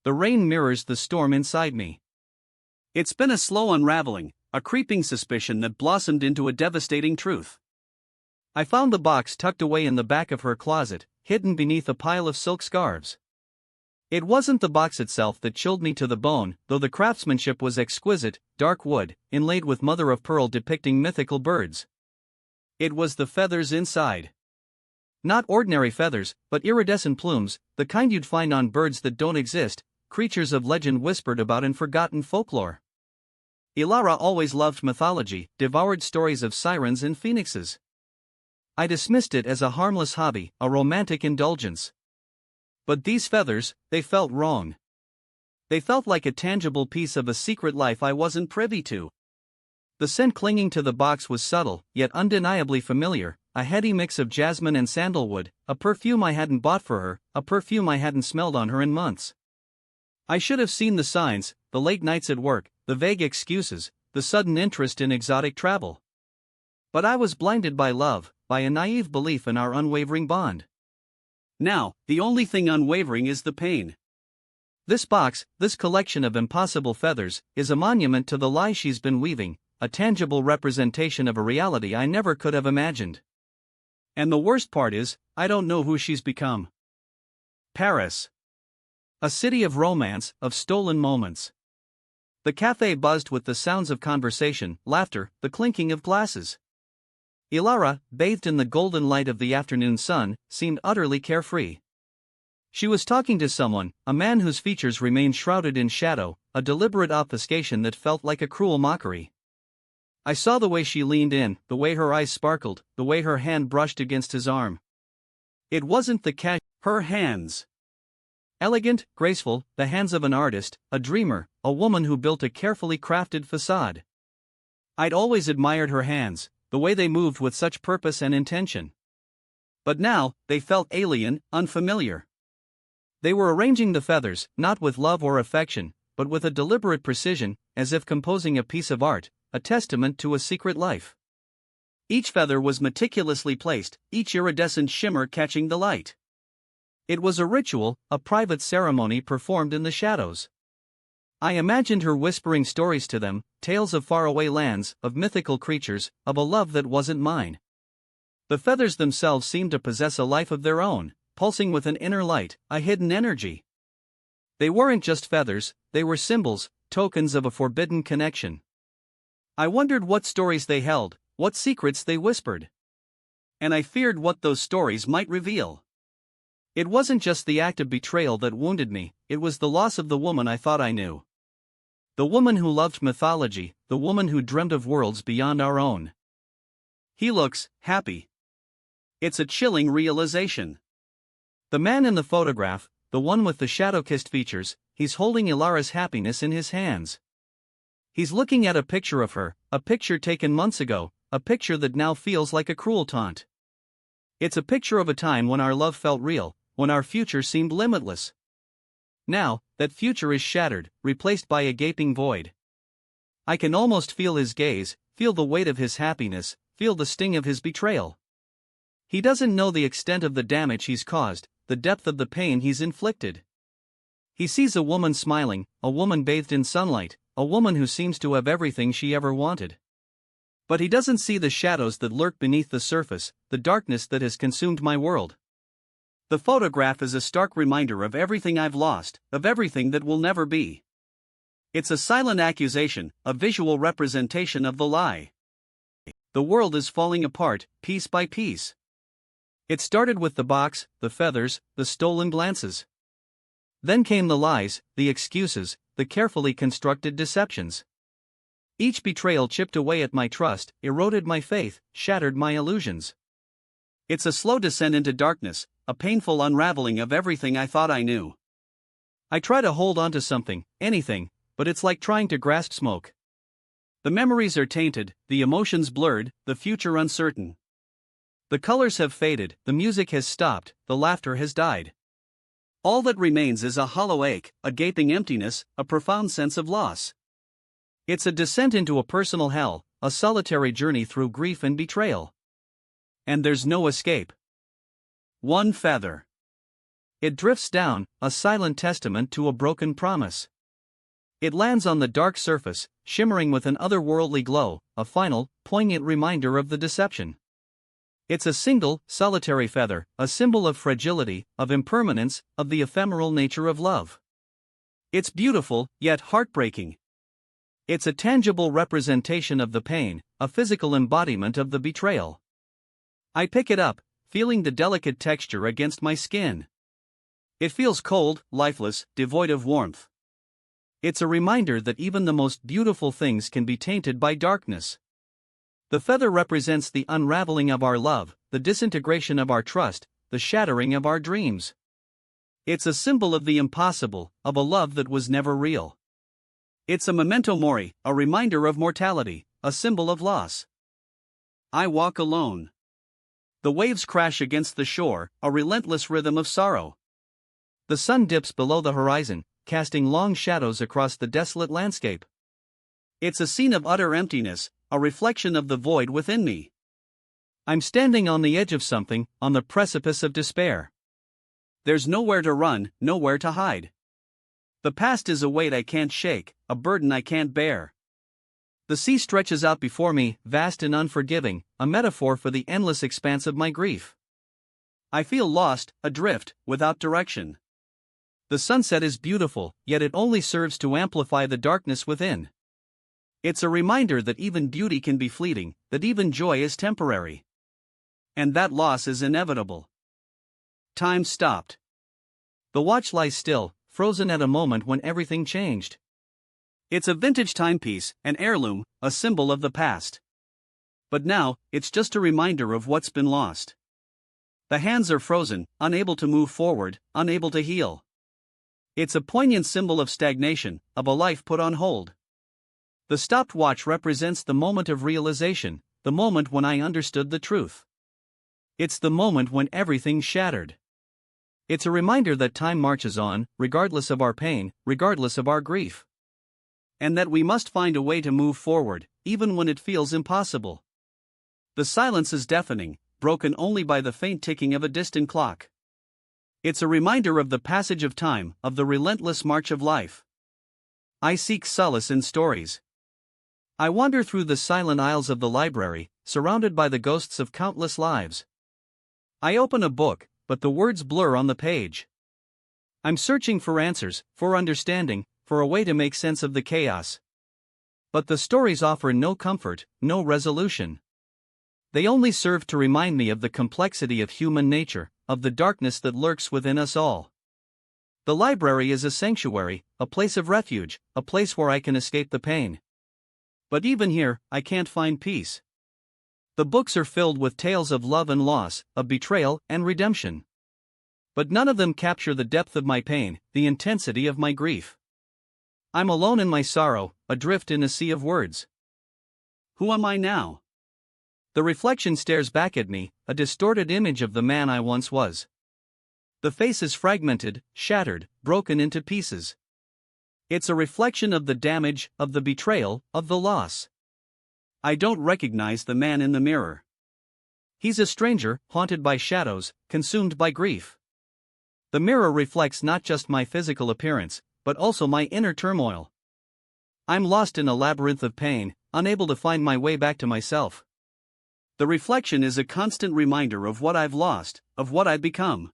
The rain mirrors the storm inside me. It's been a slow unraveling, a creeping suspicion that blossomed into a devastating truth. I found the box tucked away in the back of her closet, hidden beneath a pile of silk scarves. It wasn't the box itself that chilled me to the bone, though the craftsmanship was exquisite, dark wood, inlaid with mother-of-pearl depicting mythical birds. It was the feathers inside. Not ordinary feathers, but iridescent plumes, the kind you'd find on birds that don't exist, creatures of legend whispered about in forgotten folklore. Ilara always loved mythology, devoured stories of sirens and phoenixes. I dismissed it as a harmless hobby, a romantic indulgence. But these feathers, they felt wrong. They felt like a tangible piece of a secret life I wasn't privy to. The scent clinging to the box was subtle, yet undeniably familiar, a heady mix of jasmine and sandalwood, a perfume I hadn't bought for her, a perfume I hadn't smelled on her in months. I should have seen the signs, the late nights at work, the vague excuses, the sudden interest in exotic travel. But I was blinded by love, by a naive belief in our unwavering bond. Now, the only thing unwavering is the pain. This box, this collection of impossible feathers, is a monument to the lie she's been weaving, a tangible representation of a reality I never could have imagined. And the worst part is, I don't know who she's become. Paris. A city of romance, of stolen moments. The cafe buzzed with the sounds of conversation, laughter, the clinking of glasses. Ilara, bathed in the golden light of the afternoon sun, seemed utterly carefree. She was talking to someone, a man whose features remained shrouded in shadow, a deliberate obfuscation that felt like a cruel mockery. I saw the way she leaned in, the way her eyes sparkled, the way her hand brushed against his arm. It wasn't the her hands. Elegant, graceful, the hands of an artist, a dreamer, a woman who built a carefully crafted facade. I'd always admired her hands, the way they moved with such purpose and intention. But now, they felt alien, unfamiliar. They were arranging the feathers, not with love or affection, but with a deliberate precision, as if composing a piece of art, a testament to a secret life. Each feather was meticulously placed, each iridescent shimmer catching the light. It was a ritual, a private ceremony performed in the shadows. I imagined her whispering stories to them, tales of faraway lands, of mythical creatures, of a love that wasn't mine. The feathers themselves seemed to possess a life of their own, pulsing with an inner light, a hidden energy. They weren't just feathers, they were symbols, tokens of a forbidden connection. I wondered what stories they held, what secrets they whispered. And I feared what those stories might reveal. It wasn't just the act of betrayal that wounded me, it was the loss of the woman I thought I knew. The woman who loved mythology, the woman who dreamed of worlds beyond our own. He looks happy. It's a chilling realization. The man in the photograph, the one with the shadow-kissed features, he's holding Ilara's happiness in his hands. He's looking at a picture of her, a picture taken months ago, a picture that now feels like a cruel taunt. It's a picture of a time when our love felt real, when our future seemed limitless. Now, that future is shattered, replaced by a gaping void. I can almost feel his gaze, feel the weight of his happiness, feel the sting of his betrayal. He doesn't know the extent of the damage he's caused, the depth of the pain he's inflicted. He sees a woman smiling, a woman bathed in sunlight, a woman who seems to have everything she ever wanted. But he doesn't see the shadows that lurk beneath the surface, the darkness that has consumed my world. The photograph is a stark reminder of everything I've lost, of everything that will never be. It's a silent accusation, a visual representation of the lie. The world is falling apart, piece by piece. It started with the box, the feathers, the stolen glances. Then came the lies, the excuses, the carefully constructed deceptions. Each betrayal chipped away at my trust, eroded my faith, shattered my illusions. It's a slow descent into darkness, a painful unraveling of everything I thought I knew. I try to hold on to something, anything, but it's like trying to grasp smoke. The memories are tainted, the emotions blurred, the future uncertain. The colors have faded, the music has stopped, the laughter has died. All that remains is a hollow ache, a gaping emptiness, a profound sense of loss. It's a descent into a personal hell, a solitary journey through grief and betrayal. And there's no escape. One feather. It drifts down, a silent testament to a broken promise. It lands on the dark surface, shimmering with an otherworldly glow, a final, poignant reminder of the deception. It's a single, solitary feather, a symbol of fragility, of impermanence, of the ephemeral nature of love. It's beautiful, yet heartbreaking. It's a tangible representation of the pain, a physical embodiment of the betrayal. I pick it up, feeling the delicate texture against my skin. It feels cold, lifeless, devoid of warmth. It's a reminder that even the most beautiful things can be tainted by darkness. The feather represents the unraveling of our love, the disintegration of our trust, the shattering of our dreams. It's a symbol of the impossible, of a love that was never real. It's a memento mori, a reminder of mortality, a symbol of loss. I walk alone. The waves crash against the shore, a relentless rhythm of sorrow. The sun dips below the horizon, casting long shadows across the desolate landscape. It's a scene of utter emptiness, a reflection of the void within me. I'm standing on the edge of something, on the precipice of despair. There's nowhere to run, nowhere to hide. The past is a weight I can't shake, a burden I can't bear. The sea stretches out before me, vast and unforgiving, a metaphor for the endless expanse of my grief. I feel lost, adrift, without direction. The sunset is beautiful, yet it only serves to amplify the darkness within. It's a reminder that even beauty can be fleeting, that even joy is temporary. And that loss is inevitable. Time stopped. The watch lies still, frozen at a moment when everything changed. It's a vintage timepiece, an heirloom, a symbol of the past. But now, it's just a reminder of what's been lost. The hands are frozen, unable to move forward, unable to heal. It's a poignant symbol of stagnation, of a life put on hold. The stopped watch represents the moment of realization, the moment when I understood the truth. It's the moment when everything shattered. It's a reminder that time marches on, regardless of our pain, regardless of our grief. And that we must find a way to move forward, even when it feels impossible. The silence is deafening, broken only by the faint ticking of a distant clock. It's a reminder of the passage of time, of the relentless march of life. I seek solace in stories. I wander through the silent aisles of the library, surrounded by the ghosts of countless lives. I open a book, but the words blur on the page. I'm searching for answers, for understanding, for a way to make sense of the chaos. But the stories offer no comfort, no resolution. They only serve to remind me of the complexity of human nature, of the darkness that lurks within us all. The library is a sanctuary, a place of refuge, a place where I can escape the pain. But even here, I can't find peace. The books are filled with tales of love and loss, of betrayal and redemption. But none of them capture the depth of my pain, the intensity of my grief. I'm alone in my sorrow, adrift in a sea of words. Who am I now? The reflection stares back at me, a distorted image of the man I once was. The face is fragmented, shattered, broken into pieces. It's a reflection of the damage, of the betrayal, of the loss. I don't recognize the man in the mirror. He's a stranger, haunted by shadows, consumed by grief. The mirror reflects not just my physical appearance, but also my inner turmoil. I'm lost in a labyrinth of pain, unable to find my way back to myself. The reflection is a constant reminder of what I've lost, of what I've become.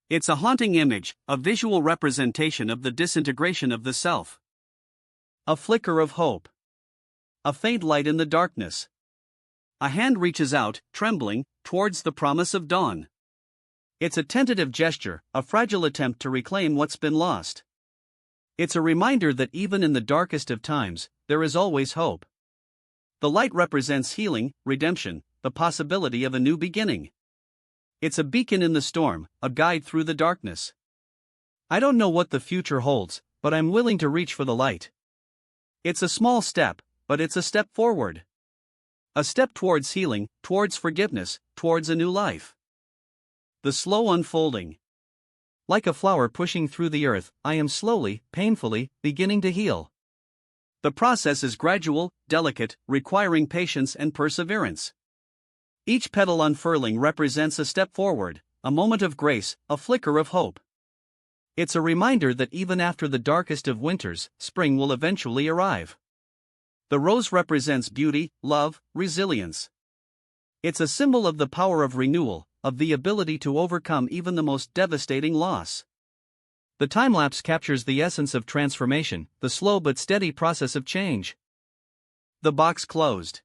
It's a haunting image, a visual representation of the disintegration of the self. A flicker of hope. A faint light in the darkness. A hand reaches out, trembling, towards the promise of dawn. It's a tentative gesture, a fragile attempt to reclaim what's been lost. It's a reminder that even in the darkest of times, there is always hope. The light represents healing, redemption, the possibility of a new beginning. It's a beacon in the storm, a guide through the darkness. I don't know what the future holds, but I'm willing to reach for the light. It's a small step, but it's a step forward. A step towards healing, towards forgiveness, towards a new life. The slow unfolding. Like a flower pushing through the earth, I am slowly, painfully, beginning to heal. The process is gradual, delicate, requiring patience and perseverance. Each petal unfurling represents a step forward, a moment of grace, a flicker of hope. It's a reminder that even after the darkest of winters, spring will eventually arrive. The rose represents beauty, love, resilience. It's a symbol of the power of renewal, of the ability to overcome even the most devastating loss. The time-lapse captures the essence of transformation, the slow but steady process of change. The box closed.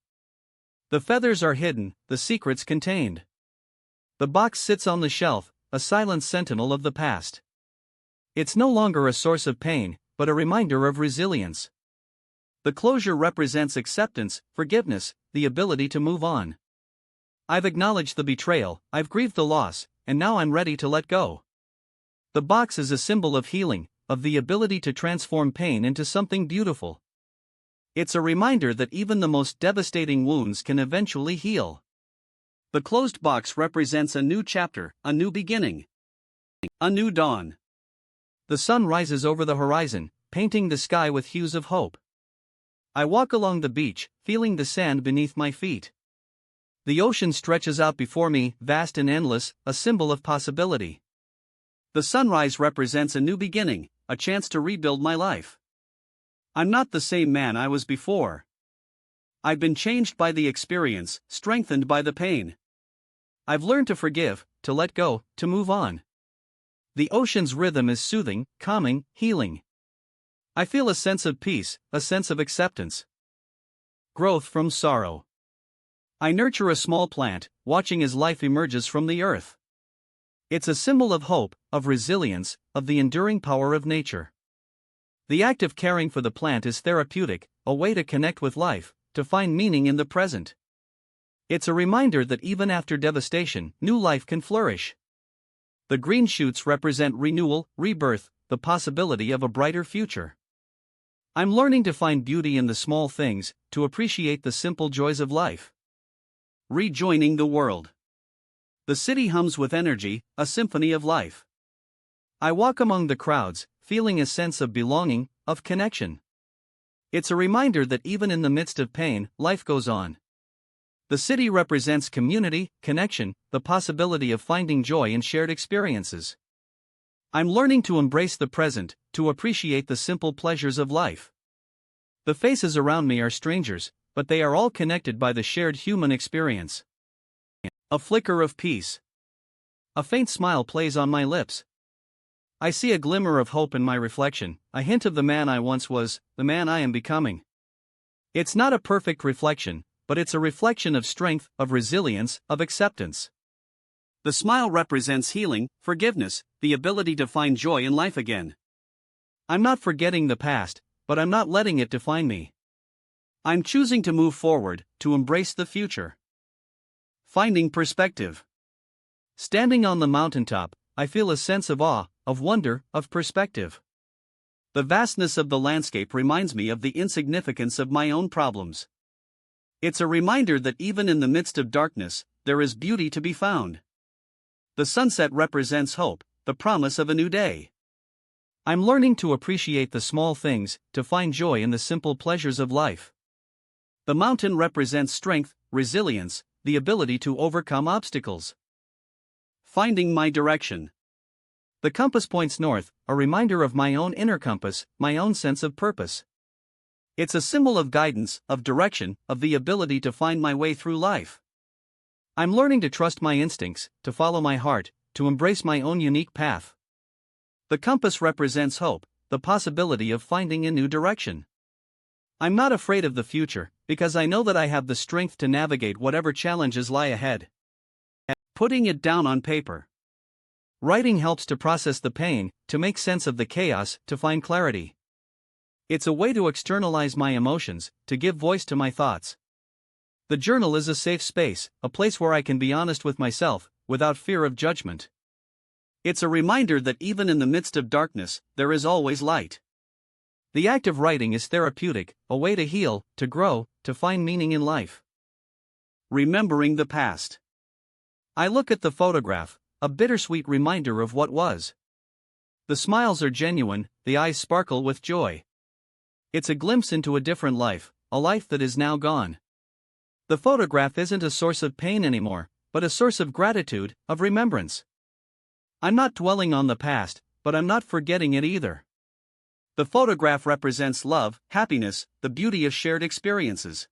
The feathers are hidden, the secrets contained. The box sits on the shelf, a silent sentinel of the past. It's no longer a source of pain, but a reminder of resilience. The closure represents acceptance, forgiveness, the ability to move on. I've acknowledged the betrayal, I've grieved the loss, and now I'm ready to let go. The box is a symbol of healing, of the ability to transform pain into something beautiful. It's a reminder that even the most devastating wounds can eventually heal. The closed box represents a new chapter, a new beginning. A new dawn. The sun rises over the horizon, painting the sky with hues of hope. I walk along the beach, feeling the sand beneath my feet. The ocean stretches out before me, vast and endless, a symbol of possibility. The sunrise represents a new beginning, a chance to rebuild my life. I'm not the same man I was before. I've been changed by the experience, strengthened by the pain. I've learned to forgive, to let go, to move on. The ocean's rhythm is soothing, calming, healing. I feel a sense of peace, a sense of acceptance. Growth from sorrow. I nurture a small plant, watching as life emerges from the earth. It's a symbol of hope, of resilience, of the enduring power of nature. The act of caring for the plant is therapeutic, a way to connect with life, to find meaning in the present. It's a reminder that even after devastation, new life can flourish. The green shoots represent renewal, rebirth, the possibility of a brighter future. I'm learning to find beauty in the small things, to appreciate the simple joys of life. Rejoining the world. The city hums with energy, a symphony of life. I walk among the crowds, feeling a sense of belonging, of connection. It's a reminder that even in the midst of pain, life goes on. The city represents community, connection, the possibility of finding joy in shared experiences. I'm learning to embrace the present, to appreciate the simple pleasures of life. The faces around me are strangers, but they are all connected by the shared human experience. A flicker of peace. A faint smile plays on my lips. I see a glimmer of hope in my reflection, a hint of the man I once was, the man I am becoming. It's not a perfect reflection, but it's a reflection of strength, of resilience, of acceptance. The smile represents healing, forgiveness, the ability to find joy in life again. I'm not forgetting the past, but I'm not letting it define me. I'm choosing to move forward, to embrace the future. Finding perspective. Standing on the mountaintop, I feel a sense of awe, of wonder, of perspective. The vastness of the landscape reminds me of the insignificance of my own problems. It's a reminder that even in the midst of darkness, there is beauty to be found. The sunset represents hope, the promise of a new day. I'm learning to appreciate the small things, to find joy in the simple pleasures of life. The mountain represents strength, resilience, the ability to overcome obstacles. Finding my direction. The compass points north, a reminder of my own inner compass, my own sense of purpose. It's a symbol of guidance, of direction, of the ability to find my way through life. I'm learning to trust my instincts, to follow my heart, to embrace my own unique path. The compass represents hope, the possibility of finding a new direction. I'm not afraid of the future, because I know that I have the strength to navigate whatever challenges lie ahead. Putting it down on paper. Writing helps to process the pain, to make sense of the chaos, to find clarity. It's a way to externalize my emotions, to give voice to my thoughts. The journal is a safe space, a place where I can be honest with myself, without fear of judgment. It's a reminder that even in the midst of darkness, there is always light. The act of writing is therapeutic, a way to heal, to grow, to find meaning in life. Remembering the past. I look at the photograph, a bittersweet reminder of what was. The smiles are genuine, the eyes sparkle with joy. It's a glimpse into a different life, a life that is now gone. The photograph isn't a source of pain anymore, but a source of gratitude, of remembrance. I'm not dwelling on the past, but I'm not forgetting it either. The photograph represents love, happiness, the beauty of shared experiences.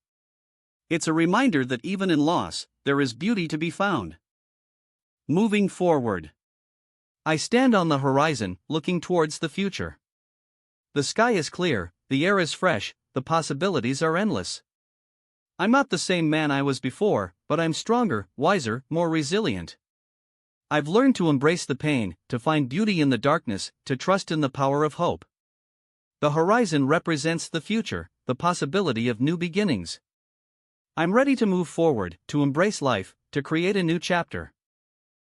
It's a reminder that even in loss, there is beauty to be found. Moving forward. I stand on the horizon, looking towards the future. The sky is clear, the air is fresh, the possibilities are endless. I'm not the same man I was before, but I'm stronger, wiser, more resilient. I've learned to embrace the pain, to find beauty in the darkness, to trust in the power of hope. The horizon represents the future, the possibility of new beginnings. I'm ready to move forward, to embrace life, to create a new chapter.